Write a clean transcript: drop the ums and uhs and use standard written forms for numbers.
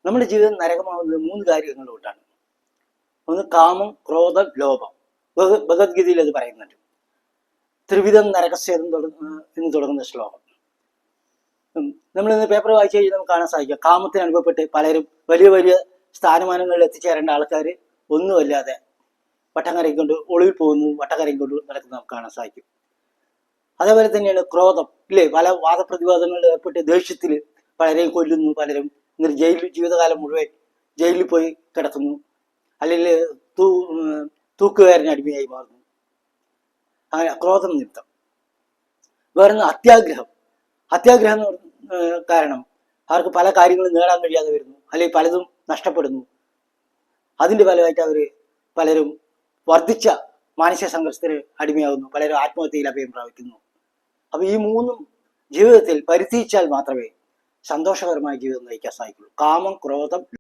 നമ്മുടെ ജീവിതം നരകമാവുന്നത് 3 കാര്യങ്ങൾ കൊണ്ടാണ്. ഒന്ന് കാമം, ക്രോധം, ലോഭം. ഭഗവത്ഗീതയിൽ അത് പറയുന്നുണ്ട്. ത്രിവിധം നരകസ്യേതം എന്ന് തുടങ്ങുന്ന ശ്ലോകം നമ്മൾ ഇന്ന് പേപ്പർ വായിച്ചു കഴിഞ്ഞാൽ നമുക്ക് കാണാൻ സാധിക്കും. കാമത്തിന് അനുഭവപ്പെട്ട് പലരും വലിയ വലിയ സ്ഥാനമാനങ്ങളിൽ എത്തിച്ചേരേണ്ട ആൾക്കാർ ഒന്നുമല്ലാതെ വട്ടം കറങ്ങിക്കൊണ്ട് ഒളിവിൽ പോകുന്നു, വട്ടം കറങ്ങിക്കൊണ്ട് നടക്കുന്നത് നമുക്ക് കാണാൻ സാധിക്കും. അതേപോലെ തന്നെയാണ് ക്രോധം, ഇല്ലേ? പല വാദപ്രതിവാദങ്ങളിൽ ഏർപ്പെട്ട് ദേഷ്യത്തിൽ പലരെയും കൊല്ലുന്നു, പലരും ജീവിതകാലം മുഴുവൻ ജയിലിൽ പോയി കിടക്കുന്നു, അല്ലെങ്കിൽ തൂക്കുകാരന് അടിമയായി മാറുന്നു. അങ്ങനെ ക്രോധം നിമിത്തം. വേറൊന്ന് അത്യാഗ്രഹം കാരണം അവർക്ക് പല കാര്യങ്ങളും നേടാൻ കഴിയാതെ വരുന്നു, അല്ലെങ്കിൽ പലതും നഷ്ടപ്പെടുന്നു. അതിൻ്റെ ഫലമായിട്ട് പലരും വർദ്ധിച്ച മാനസിക സംഘർഷത്തിന് അടിമയാകുന്നു, പലരും ആത്മഹത്യയിൽ അഭയം പ്രാപിക്കുന്നു. അപ്പൊ ഈ 3 ജീവിതത്തിൽ പരിധിച്ചാൽ മാത്രമേ സന്തോഷകരമായ ജീവിതം നയിക്കാൻ സാധിക്കുള്ളൂ. കാമം, ക്രോധം,